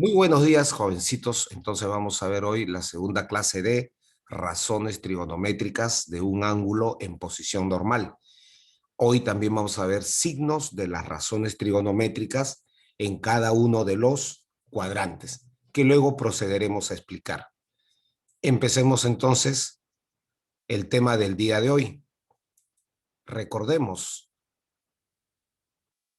Muy buenos días, jovencitos. Entonces vamos a ver hoy la segunda clase de razones trigonométricas de un ángulo en posición normal. Hoy también vamos a ver signos de las razones trigonométricas en cada uno de los cuadrantes, que luego procederemos a explicar. Empecemos entonces el tema del día de hoy. Recordemos,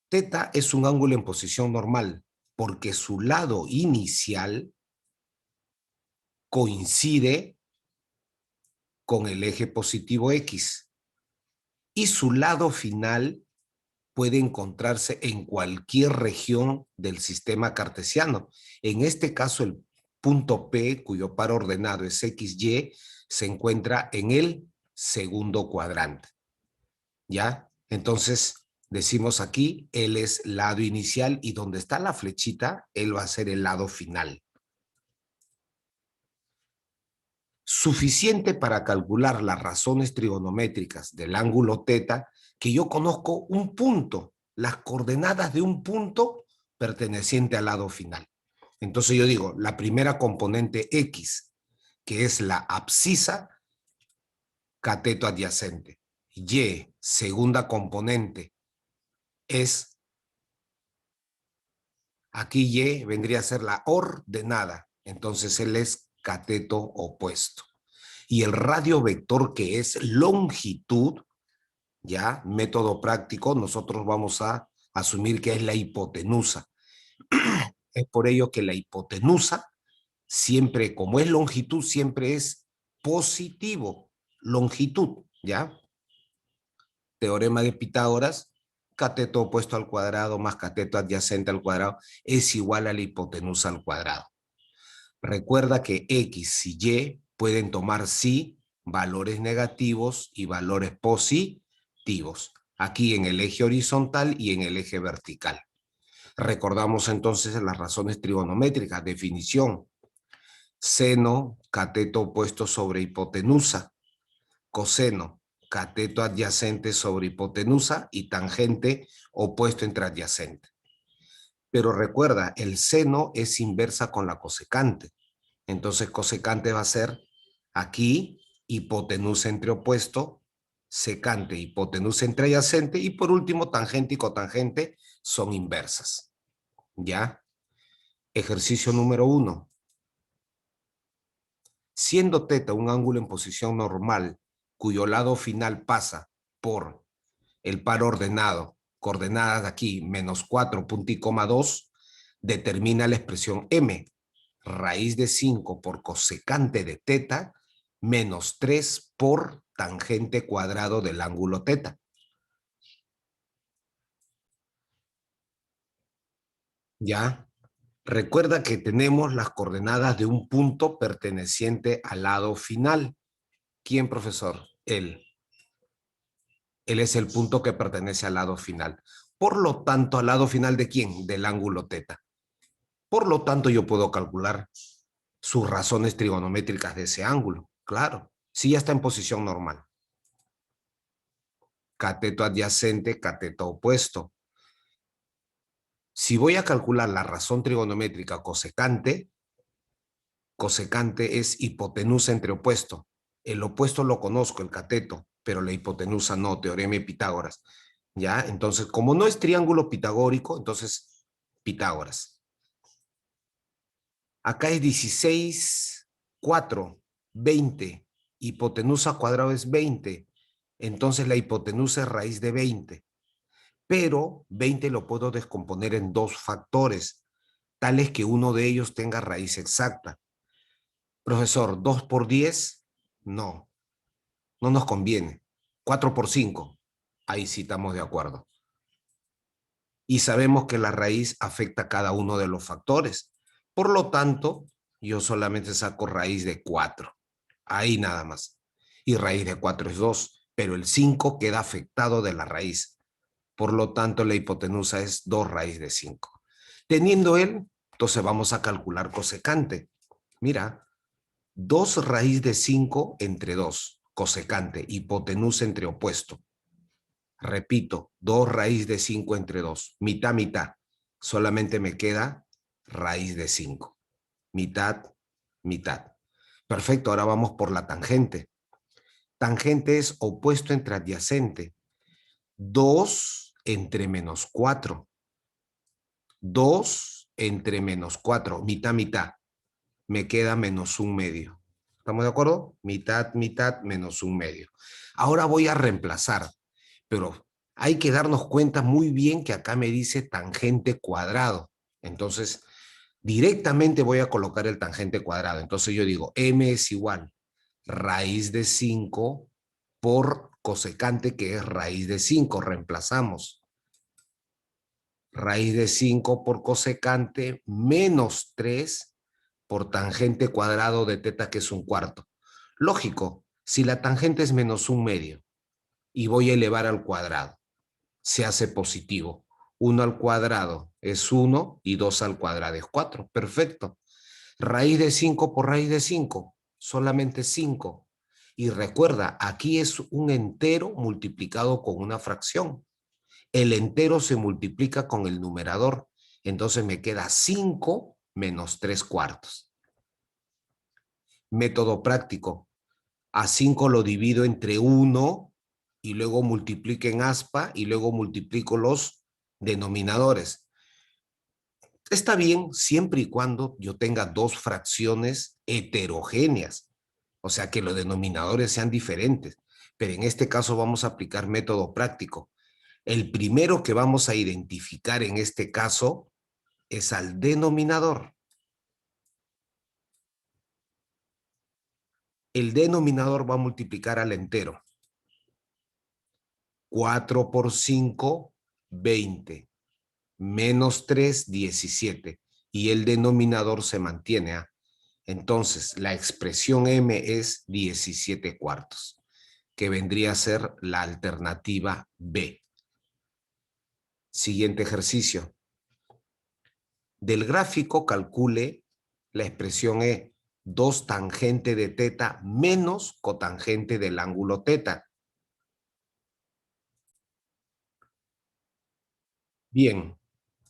teta es un ángulo en posición normal porque su lado inicial coincide con el eje positivo X y su lado final puede encontrarse en cualquier región del sistema cartesiano. En este caso, el punto P, cuyo par ordenado es XY, se encuentra en el segundo cuadrante. ¿Ya? Entonces, decimos aquí, él es lado inicial y donde está la flechita, él va a ser el lado final. Suficiente para calcular las razones trigonométricas del ángulo teta, que yo conozco un punto, las coordenadas de un punto perteneciente al lado final. Entonces yo digo, la primera componente X, que es la abscisa, cateto adyacente. Y, segunda componente, es, aquí Y vendría a ser la ordenada, entonces él es cateto opuesto. Y el radio vector, que es longitud, ya, método práctico, nosotros vamos a asumir que es la hipotenusa. Es por ello que la hipotenusa, siempre, como es longitud, siempre es positivo. Longitud, ¿ya? Teorema de Pitágoras, cateto opuesto al cuadrado más cateto adyacente al cuadrado es igual a la hipotenusa al cuadrado. Recuerda que X y Y pueden tomar sí valores negativos y valores positivos, aquí en el eje horizontal y en el eje vertical. Recordamos entonces las razones trigonométricas. Definición: seno, cateto opuesto sobre hipotenusa; coseno, cateto adyacente sobre hipotenusa; y tangente, opuesto entre adyacente. Pero recuerda, el seno es inversa con la cosecante. Entonces cosecante va a ser aquí hipotenusa entre opuesto, secante hipotenusa entre adyacente, y por último tangente y cotangente son inversas. ¿Ya? Ejercicio número 1. Siendo teta un ángulo en posición normal cuyo lado final pasa por el par ordenado, coordenadas de aquí, -4, punto y coma 2, determina la expresión m, raíz de 5 por cosecante de teta, menos 3 por tangente cuadrado del ángulo teta. ¿Ya? Recuerda que tenemos las coordenadas de un punto perteneciente al lado final. ¿Quién, profesor? Él. Él es el punto que pertenece al lado final. Por lo tanto, ¿al lado final de quién? Del ángulo teta. Por lo tanto, yo puedo calcular sus razones trigonométricas de ese ángulo. Claro, si ya está en posición normal. Cateto adyacente, cateto opuesto. Si voy a calcular la razón trigonométrica cosecante, cosecante es hipotenusa entre opuesto. El opuesto lo conozco, el cateto, pero la hipotenusa no, teorema de Pitágoras. ¿Ya? Entonces, como no es triángulo pitagórico, entonces Pitágoras. Acá es 16, 4, 20. Hipotenusa cuadrado es 20. Entonces la hipotenusa es raíz de 20. Pero 20 lo puedo descomponer en dos factores, tales que uno de ellos tenga raíz exacta. Profesor, 2 por 10, no, no nos conviene. 4 por 5, ahí sí estamos de acuerdo. Y sabemos que la raíz afecta a cada uno de los factores. Por lo tanto, yo solamente saco raíz de 4. Ahí nada más. Y raíz de 4 es 2, pero el 5 queda afectado de la raíz. Por lo tanto, la hipotenusa es 2 raíz de 5. Teniendo él, entonces vamos a calcular cosecante. Mira, 2 raíz de 5 entre 2, cosecante, hipotenusa entre opuesto. Repito, 2 raíz de 5 entre 2, mitad, mitad. Solamente me queda raíz de 5. Mitad, mitad. Perfecto, ahora vamos por la tangente. Tangente es opuesto entre adyacente. 2 entre menos 4. 2 entre menos 4. Mitad, mitad. Me queda menos un medio. ¿Estamos de acuerdo? Mitad, mitad, menos un medio. Ahora voy a reemplazar, pero hay que darnos cuenta muy bien que acá me dice tangente cuadrado. Entonces, directamente voy a colocar el tangente cuadrado. Entonces yo digo, m es igual raíz de 5 por cosecante, que es raíz de 5. Reemplazamos. Raíz de 5 por cosecante menos 3 por tangente cuadrado de teta, que es un cuarto. Lógico, si la tangente es menos un medio y voy a elevar al cuadrado, se hace positivo. 1 al cuadrado es 1 y 2 al cuadrado es 4. Perfecto. Raíz de 5 por raíz de 5, solamente 5. Y recuerda, aquí es un entero multiplicado con una fracción. El entero se multiplica con el numerador. Entonces me queda 5 menos 3 cuartos. Método práctico. A 5 lo divido entre 1 y luego multiplico en aspa y luego multiplico los denominadores. Está bien siempre y cuando yo tenga dos fracciones heterogéneas, o sea que los denominadores sean diferentes, pero en este caso vamos a aplicar método práctico. El primero que vamos a identificar en este caso es al denominador. El denominador va a multiplicar al entero. 4 por 5, 20. Menos 3, 17. Y el denominador se mantiene. Entonces, la expresión m es 17 cuartos, que vendría a ser la alternativa B. Siguiente ejercicio. Del gráfico calcule la expresión E, 2 tangente de teta menos cotangente del ángulo teta. Bien,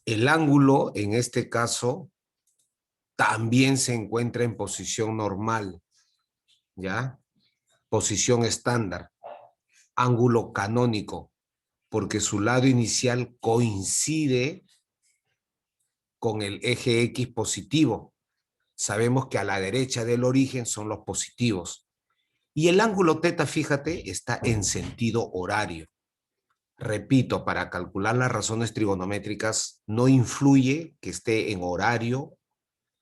el ángulo en este caso también se encuentra en posición normal, ¿ya? Posición estándar, ángulo canónico, porque su lado inicial coincide con el eje X positivo. Sabemos que a la derecha del origen son los positivos. Y el ángulo teta, fíjate, está en sentido horario. Repito, para calcular las razones trigonométricas no influye que esté en horario,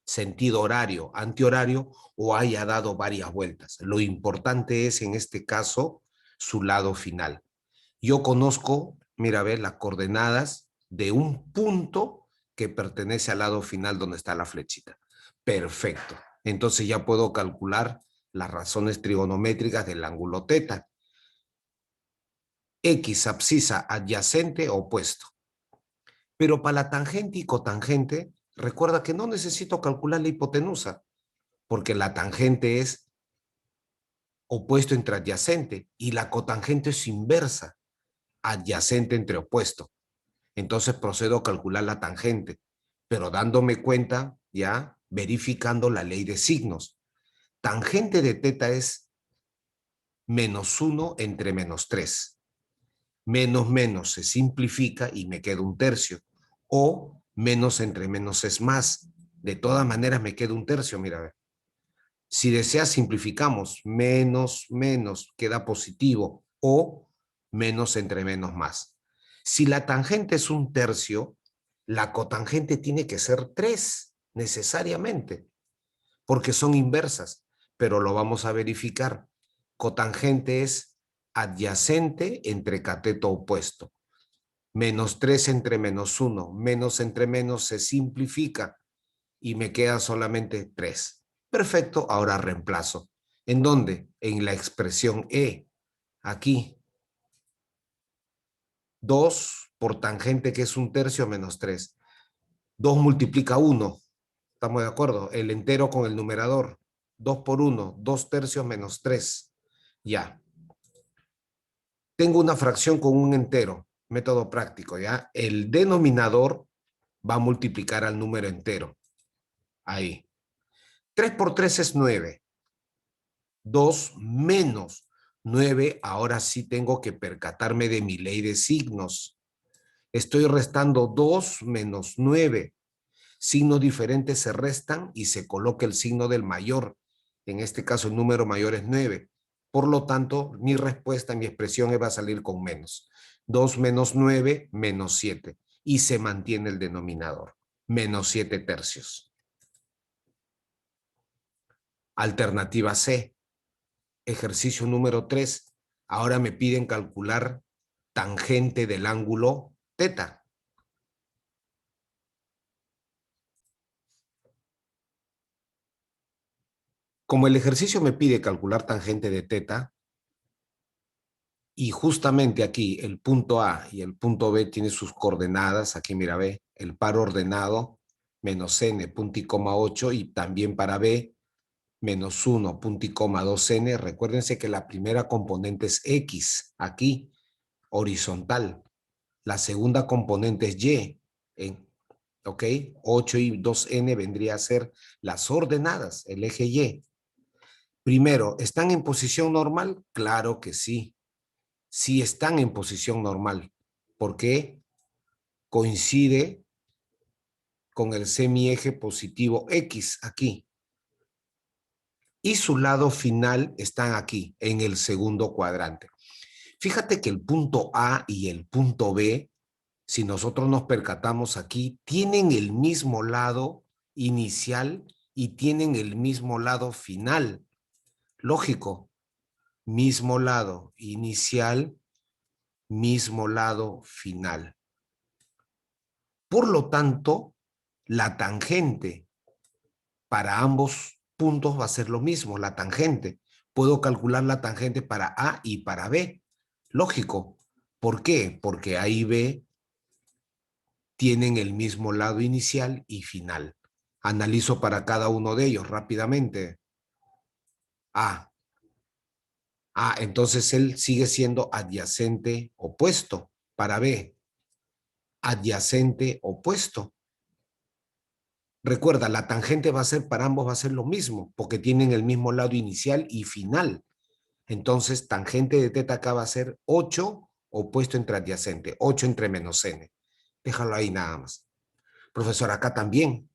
sentido horario, antihorario o haya dado varias vueltas. Lo importante es en este caso su lado final. Yo conozco, mira, a ver, las coordenadas de un punto que pertenece al lado final donde está la flechita. Perfecto. Entonces ya puedo calcular las razones trigonométricas del ángulo teta. X abscisa adyacente opuesto. Pero para la tangente y cotangente, recuerda que no necesito calcular la hipotenusa, porque la tangente es opuesto entre adyacente y la cotangente es inversa, adyacente entre opuesto. Entonces procedo a calcular la tangente, pero dándome cuenta, ya, verificando la ley de signos. Tangente de teta es menos 1 entre menos 3. Menos menos se simplifica y me queda un tercio. O menos entre menos es más. De todas maneras me queda un tercio, mira. A ver. Si deseas, simplificamos. Menos menos queda positivo. O menos entre menos más. Si la tangente es un tercio, la cotangente tiene que ser 3, necesariamente, porque son inversas, pero lo vamos a verificar. Cotangente es adyacente entre cateto opuesto. Menos 3 entre menos 1, menos entre menos se simplifica y me queda solamente 3. Perfecto, ahora reemplazo. ¿En dónde? En la expresión E. Aquí. 2 por tangente, que es un tercio, menos 3. 2 multiplica 1. ¿Estamos de acuerdo? El entero con el numerador. 2 por 1, 2 tercios menos 3. Ya. Tengo una fracción con un entero. Método práctico, ¿ya? El denominador va a multiplicar al número entero. Ahí. 3 por 3 es 9. 2 menos 9. Ahora sí tengo que percatarme de mi ley de signos. Estoy restando 2 menos 9. Signos diferentes se restan y se coloca el signo del mayor. En este caso, el número mayor es 9. Por lo tanto, mi respuesta, mi expresión va a salir con menos. 2 menos 9, menos 7. Y se mantiene el denominador. Menos 7 tercios. Alternativa C. Ejercicio número 3. Ahora me piden calcular tangente del ángulo teta. Como el ejercicio me pide calcular tangente de teta, y justamente aquí el punto A y el punto B tienen sus coordenadas, aquí mira, B, el par ordenado, menos n, punto y coma 8, y también para B, menos 1, punto y coma 2n. Recuérdense que la primera componente es X, aquí, horizontal. La segunda componente es Y, ¿ok? 8 y 2n vendría a ser las ordenadas, el eje Y. Primero, ¿están en posición normal? Claro que sí. Sí están en posición normal. ¿Por qué? Coincide con el semieje positivo X aquí. Y su lado final están aquí, en el segundo cuadrante. Fíjate que el punto A y el punto B, si nosotros nos percatamos aquí, tienen el mismo lado inicial y tienen el mismo lado final. Lógico, mismo lado inicial, mismo lado final. Por lo tanto, la tangente para ambos puntos va a ser lo mismo, la tangente. Puedo calcular la tangente para A y para B. Lógico. ¿Por qué? Porque A y B tienen el mismo lado inicial y final. Analizo para cada uno de ellos rápidamente. A. Entonces él sigue siendo adyacente opuesto. Para B, adyacente opuesto. Recuerda, la tangente va a ser para ambos, va a ser lo mismo, porque tienen el mismo lado inicial y final. Entonces, tangente de teta acá va a ser 8 opuesto entre adyacente, 8 entre menos n. Déjalo ahí nada más. Profesor, acá también,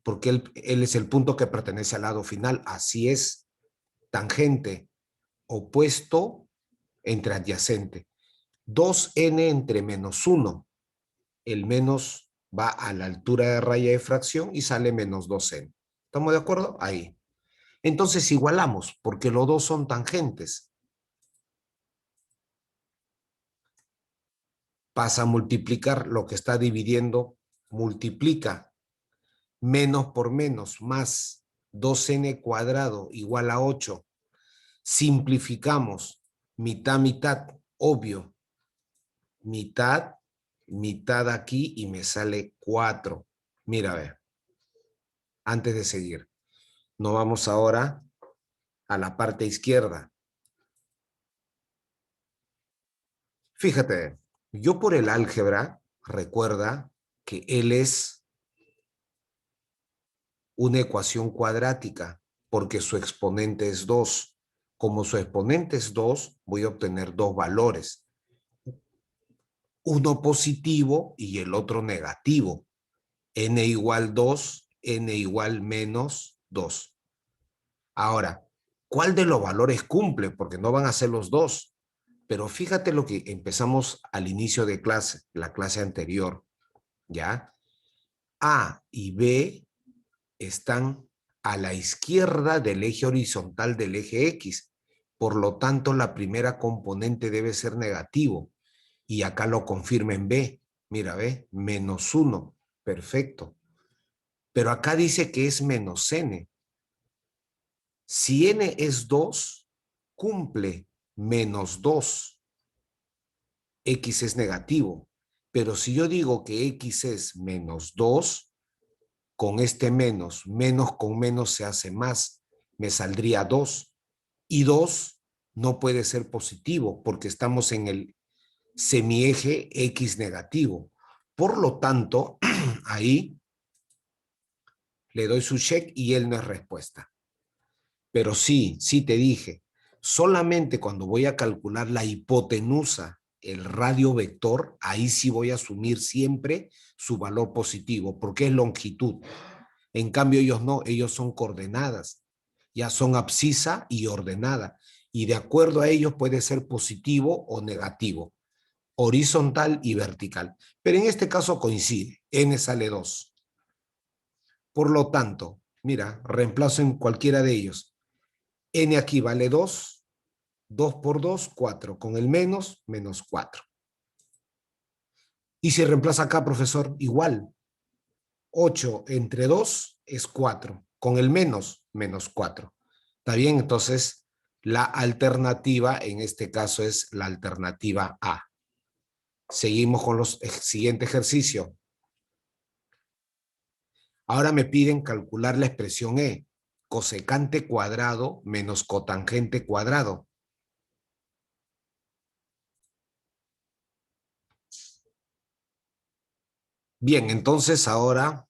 porque él es el punto que pertenece al lado final. Así es, tangente opuesto entre adyacente. 2n entre menos 1. El menos va a la altura de raya de fracción y sale menos 2n. ¿Estamos de acuerdo? Ahí. Entonces igualamos, porque los dos son tangentes. Pasa a multiplicar lo que está dividiendo, multiplica. Menos por menos, más 2n cuadrado igual a 8. Simplificamos, mitad, mitad, obvio. Mitad, mitad aquí y me sale 4. Mira, a ver, antes de seguir. Nos vamos ahora a la parte izquierda. Fíjate, yo por el álgebra, recuerda que L es una ecuación cuadrática, porque su exponente es 2. Como su exponente es 2, voy a obtener dos valores. Uno positivo y el otro negativo. N igual 2, N igual menos 2. Ahora, ¿cuál de los valores cumple? Porque no van a ser los dos. Pero fíjate lo que empezamos al inicio de clase, la clase anterior, ¿ya? A y B están a la izquierda del eje horizontal del eje X. Por lo tanto, la primera componente debe ser negativo. Y acá lo confirma en B. Mira, ve, menos 1. Perfecto. Pero acá dice que es menos n. Si n es 2, cumple menos 2. X es negativo. Pero si yo digo que X es menos 2, con este menos, menos con menos se hace más. Me saldría 2. Y 2 no puede ser positivo porque estamos en el semieje X negativo. Por lo tanto, ahí Le doy su check y él no es respuesta. Pero sí, sí te dije, solamente cuando voy a calcular la hipotenusa, el radio vector, ahí sí voy a asumir siempre su valor positivo, porque es longitud. En cambio, ellos no, ellos son coordenadas, ya son abscisa y ordenada, y de acuerdo a ellos puede ser positivo o negativo, horizontal y vertical. Pero en este caso coincide, n sale 2. Por lo tanto, mira, reemplazo en cualquiera de ellos. N aquí vale 2, 2 por 2, 4, con el menos, menos 4. Y si reemplaza acá, profesor, igual, 8 entre 2 es 4, con el menos, menos 4. ¿Está bien? Entonces, la alternativa en este caso es la alternativa A. Seguimos con los siguiente ejercicio. Ahora me piden calcular la expresión E, cosecante cuadrado menos cotangente cuadrado. Bien, entonces ahora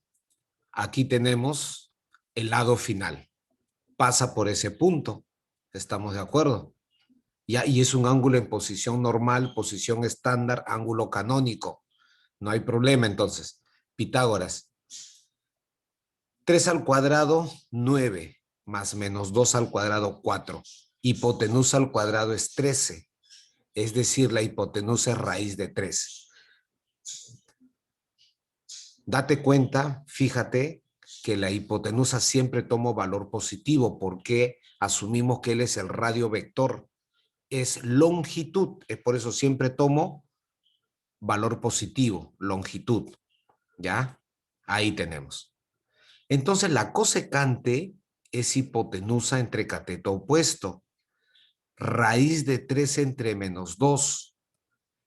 aquí tenemos el lado final. Pasa por ese punto. ¿Estamos de acuerdo? Ya, y es un ángulo en posición normal, posición estándar, ángulo canónico. No hay problema entonces. Pitágoras. 3 al cuadrado, 9, más menos 2 al cuadrado, 4. Hipotenusa al cuadrado es 13. Es decir, la hipotenusa es raíz de 3. Date cuenta, fíjate, que la hipotenusa siempre toma valor positivo porque asumimos que él es el radio vector. Es longitud, es por eso siempre tomo valor positivo, longitud. ¿Ya? Ahí tenemos. Entonces la cosecante es hipotenusa entre cateto opuesto. Raíz de 3 entre menos 2.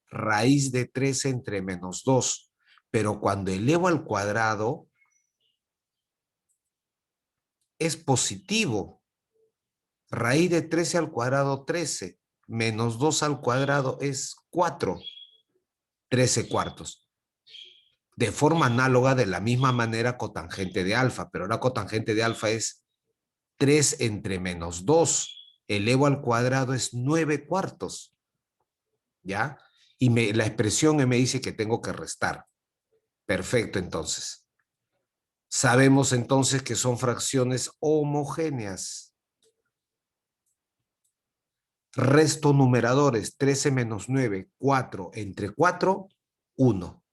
Raíz de 3 entre menos 2. Pero cuando elevo al cuadrado, es positivo. Raíz de 13 al cuadrado, 13. Menos 2 al cuadrado es 4. 13 cuartos. De forma análoga, de la misma manera, cotangente de alfa. Pero la cotangente de alfa es 3 entre menos 2. Elevo al cuadrado es 9 cuartos. ¿Ya? Y la expresión me dice que tengo que restar. Perfecto, entonces. Sabemos entonces que son fracciones homogéneas. Resto numeradores, 13 menos 9, 4 entre 4, 1.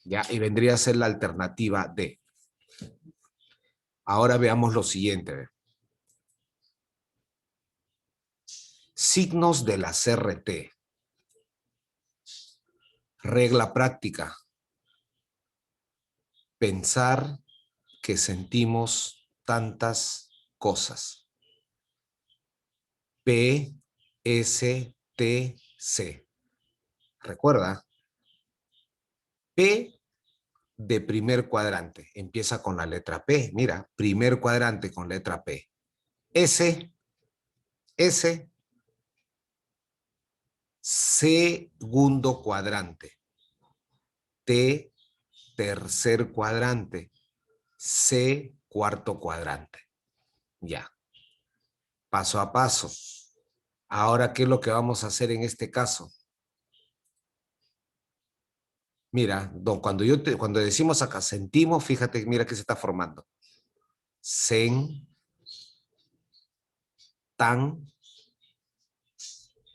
¿Ya? Y vendría a ser la alternativa D. Ahora veamos lo siguiente. Signos de la CRT. Regla práctica. Pensar que sentimos tantas cosas. P, S, T, C. Recuerda, P de primer cuadrante. Empieza con la letra P. Mira, primer cuadrante con letra P. S, S, segundo cuadrante. T, tercer cuadrante. C, cuarto cuadrante. Ya. Paso a paso. Ahora, ¿qué es lo que vamos a hacer en este caso? Mira, cuando decimos acá sentimos, fíjate, mira que se está formando. Sen, tan,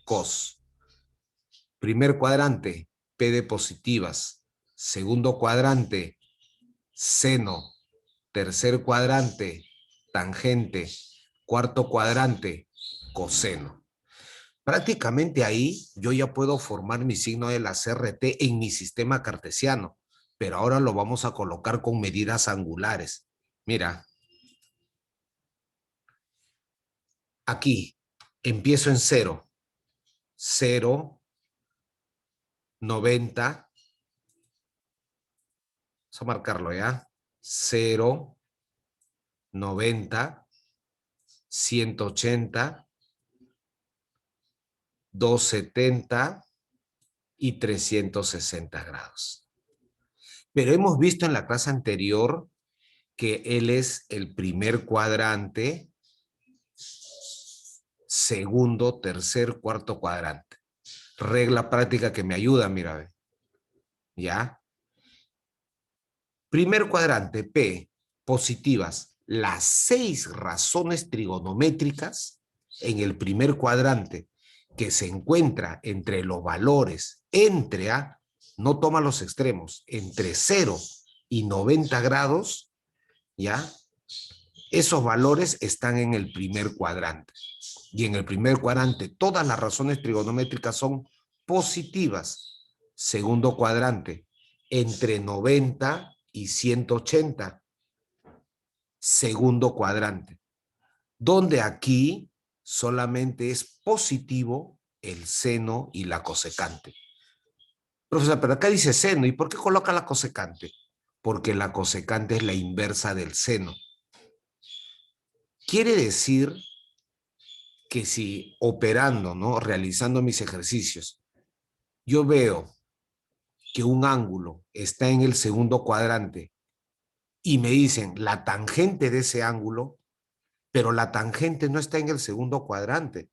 cos. Primer cuadrante, P de positivas. Segundo cuadrante, seno. Tercer cuadrante, tangente. Cuarto cuadrante, coseno. Prácticamente ahí yo ya puedo formar mi signo de la CRT en mi sistema cartesiano, pero ahora lo vamos a colocar con medidas angulares. Mira, aquí empiezo en 0, 0, 90, vamos a marcarlo ya, 0, 90, 180, 270 y 360 grados. Pero hemos visto en la clase anterior que él es el primer cuadrante, segundo, tercer, cuarto cuadrante. Regla práctica que me ayuda, mira, ve. ¿Ya? Primer cuadrante, P, positivas. Las 6 razones trigonométricas en el primer cuadrante que se encuentra entre los valores entre A, no toma los extremos, entre 0 y 90 grados, ¿ya? Esos valores están en el primer cuadrante. Y en el primer cuadrante todas las razones trigonométricas son positivas. Segundo cuadrante, entre 90 y 180. Segundo cuadrante, donde aquí solamente es positivo el seno y la cosecante. Profesor, pero acá dice seno, ¿y por qué coloca la cosecante? Porque la cosecante es la inversa del seno. Quiere decir que si operando, ¿no? Realizando mis ejercicios, yo veo que un ángulo está en el segundo cuadrante y me dicen la tangente de ese ángulo, pero la tangente no está en el segundo cuadrante.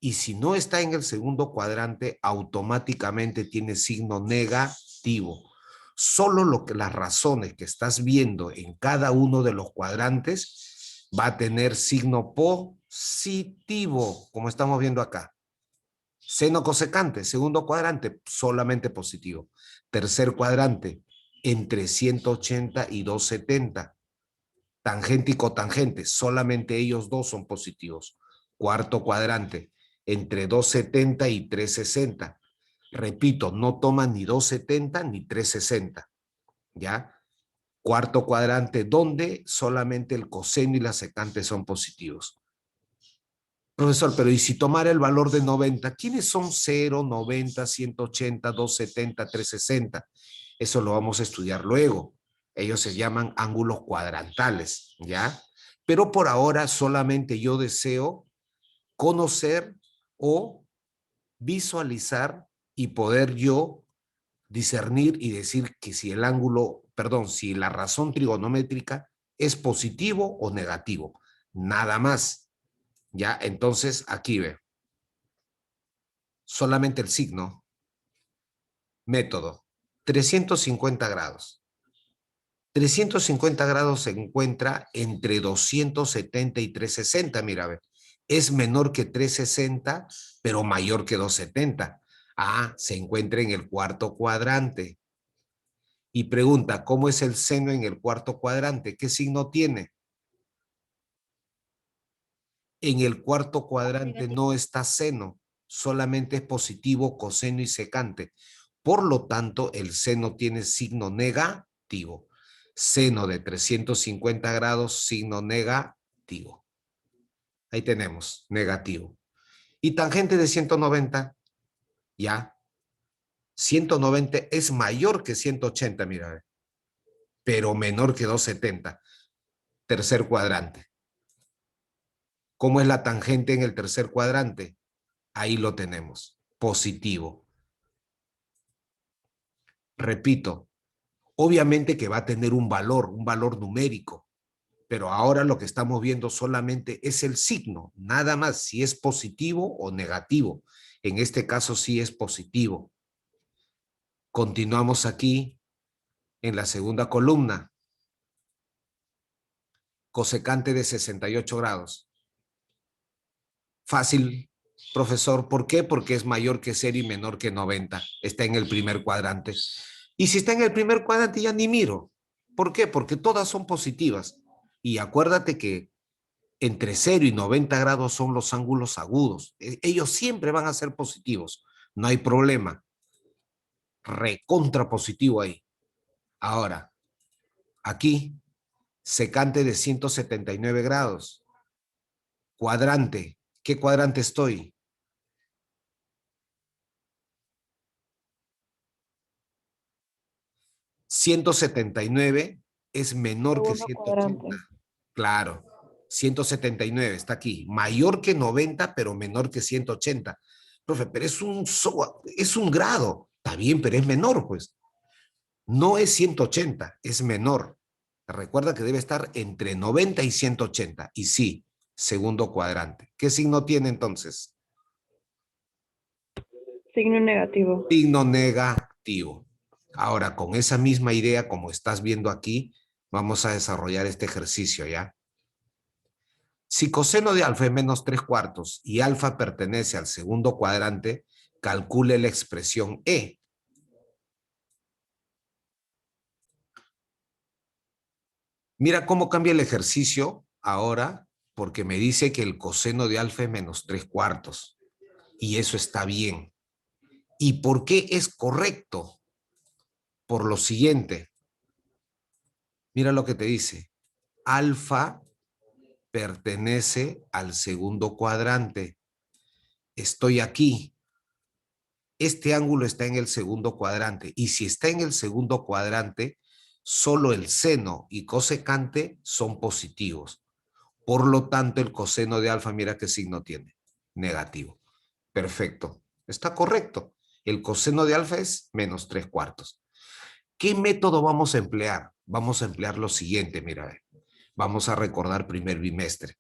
Y si no está en el segundo cuadrante, automáticamente tiene signo negativo. Solo las razones que estás viendo en cada uno de los cuadrantes va a tener signo positivo, como estamos viendo acá. Seno cosecante, segundo cuadrante, solamente positivo. Tercer cuadrante, entre 180 y 270. Tangente y cotangente, solamente ellos dos son positivos. Cuarto cuadrante, entre 270 y 360. Repito, no toman ni 270 ni 360. ¿Ya? Cuarto cuadrante, donde solamente el coseno y la secante son positivos. Profesor, pero ¿y si tomara el valor de 90? ¿Quiénes son 0, 90, 180, 270, 360? Eso lo vamos a estudiar luego. Ellos se llaman ángulos cuadrantales, ¿ya? Pero por ahora solamente yo deseo conocer o visualizar y poder yo discernir y decir que si el ángulo, perdón, si la razón trigonométrica es positivo o negativo. Nada más. Ya, entonces aquí ve, solamente el signo, método, 350 grados. 350 grados se encuentra entre 270 y 360, mira, ve. Es menor que 360, pero mayor que 270. Ah, se encuentra en el cuarto cuadrante. Y pregunta, ¿cómo es el seno en el cuarto cuadrante? ¿Qué signo tiene? En el cuarto cuadrante no está seno, solamente es positivo, coseno y secante. Por lo tanto, el seno tiene signo negativo. Seno de 350 grados, signo negativo. Ahí tenemos, negativo. Y tangente de 190, ya. 190 es mayor que 180, mira, pero menor que 270. Tercer cuadrante. ¿Cómo es la tangente en el tercer cuadrante? Ahí lo tenemos, positivo. Repito, obviamente que va a tener un valor numérico, pero ahora lo que estamos viendo solamente es el signo, nada más, si es positivo o negativo. En este caso sí es positivo. Continuamos aquí en la segunda columna, cosecante de 68 grados. Fácil, profesor, ¿por qué? Porque es mayor que 0 y menor que 90. Está en el primer cuadrante. Y si está en el primer cuadrante ya ni miro. ¿Por qué? Porque todas son positivas. Y acuérdate que entre 0 y 90 grados son los ángulos agudos. Ellos siempre van a ser positivos. No hay problema. Recontra positivo ahí. Ahora, aquí, secante de 179 grados. Cuadrante. ¿Qué cuadrante estoy? 179 es menor que Segundo 180. cuadrante. Claro, 179 está aquí. Mayor que 90, pero menor que 180. Profe, pero es un grado. Está bien, pero es menor, pues. No es 180, es menor. Recuerda que debe estar entre 90 y 180. Y sí, segundo cuadrante. ¿Qué signo tiene entonces? Signo negativo. Signo negativo. Ahora, con esa misma idea, como estás viendo aquí, vamos a desarrollar este ejercicio, ¿ya? Si coseno de alfa es menos 3/4 y alfa pertenece al segundo cuadrante, calcule la expresión E. Mira cómo cambia el ejercicio ahora, porque me dice que el coseno de alfa es menos 3/4. Y eso está bien. ¿Y por qué es correcto? Por lo siguiente. Mira lo que te dice. Alfa pertenece al segundo cuadrante. Estoy aquí. Este ángulo está en el segundo cuadrante. Y si está en el segundo cuadrante, solo el seno y cosecante son positivos. Por lo tanto, el coseno de alfa, mira qué signo tiene. Negativo. Perfecto. Está correcto. El coseno de alfa es menos 3/4. ¿Qué método vamos a emplear? Vamos a emplear lo siguiente, mira. Vamos a recordar primer bimestre.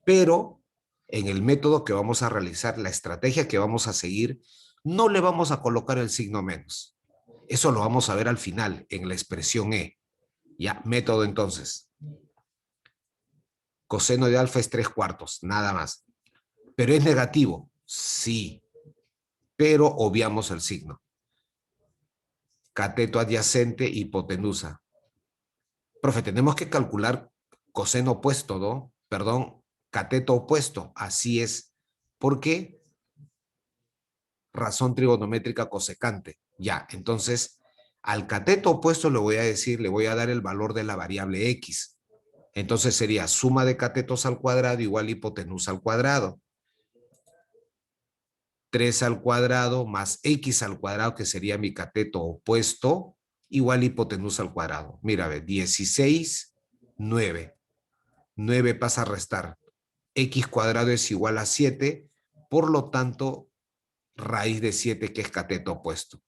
Pero en el método que vamos a realizar, la estrategia que vamos a seguir, no le vamos a colocar el signo menos. Eso lo vamos a ver al final, en la expresión E. Ya, método entonces. Coseno de alfa es 3/4, nada más. ¿Pero es negativo? Sí, pero obviamos el signo. Cateto adyacente, hipotenusa. Profe, tenemos que calcular coseno opuesto, ¿no? Perdón, cateto opuesto. Así es. ¿Por qué? Razón trigonométrica cosecante. Ya, entonces, al cateto opuesto le voy a decir, le voy a dar el valor de la variable x. Entonces sería suma de catetos al cuadrado igual hipotenusa al cuadrado. 3 al cuadrado más x al cuadrado, que sería mi cateto opuesto, igual hipotenusa al cuadrado. Mira, ve, 16, 9. 9 pasa a restar. X cuadrado es igual a 7, por lo tanto, raíz de 7, que es cateto opuesto.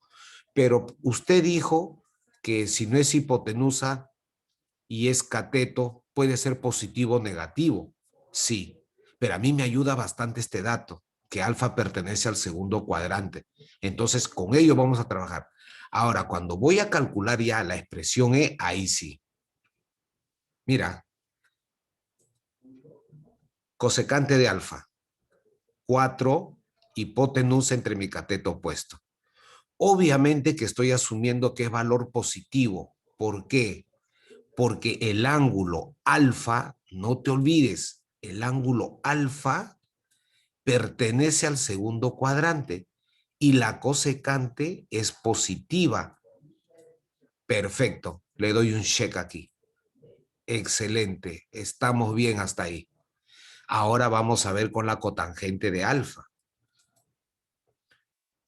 Pero usted dijo que si no es hipotenusa y es cateto, puede ser positivo o negativo. Sí, pero a mí me ayuda bastante este dato, que alfa pertenece al segundo cuadrante. Entonces, con ello vamos a trabajar. Ahora, cuando voy a calcular ya la expresión E, ahí sí. Mira, cosecante de alfa, 4 hipotenusa entre mi cateto opuesto. Obviamente que estoy asumiendo que es valor positivo. ¿Por qué? Porque el ángulo alfa, no te olvides, el ángulo alfa pertenece al segundo cuadrante y la cosecante es positiva. Perfecto, le doy un check aquí. Excelente, estamos bien hasta ahí. Ahora vamos a ver con la cotangente de alfa.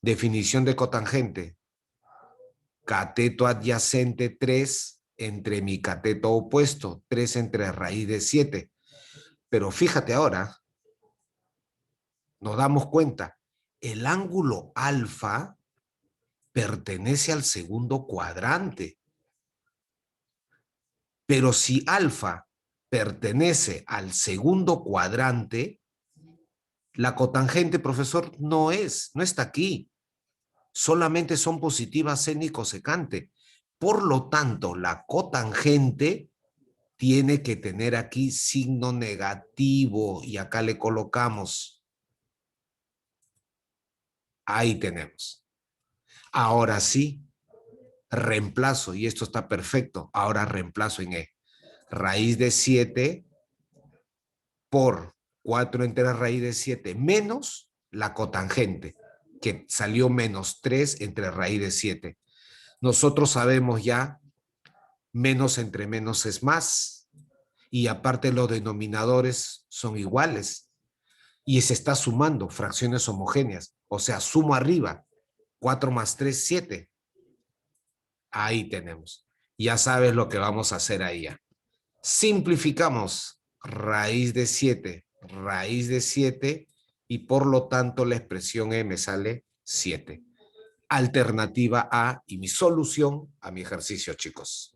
Definición de cotangente. Cateto adyacente 3 entre mi cateto opuesto, 3 entre raíz de 7. Pero fíjate ahora, nos damos cuenta, el ángulo alfa pertenece al segundo cuadrante. Pero si alfa pertenece al segundo cuadrante, la cotangente, profesor, no está aquí. Solamente son positivas seno y cosecante. Por lo tanto, la cotangente tiene que tener aquí signo negativo y acá le colocamos. Ahí tenemos. Ahora sí, reemplazo, y esto está perfecto. Ahora reemplazo en E. Raíz de 7 por 4 entre raíz de 7 menos la cotangente, que salió menos 3 entre raíz de 7. Nosotros sabemos ya, menos entre menos es más, y aparte los denominadores son iguales, y se está sumando fracciones homogéneas, o sea, sumo arriba, 4 más 3, 7. Ahí tenemos. Ya sabes lo que vamos a hacer ahí ya. Simplificamos raíz de 7 y por lo tanto la expresión E me sale 7. Alternativa A y mi solución a mi ejercicio, chicos.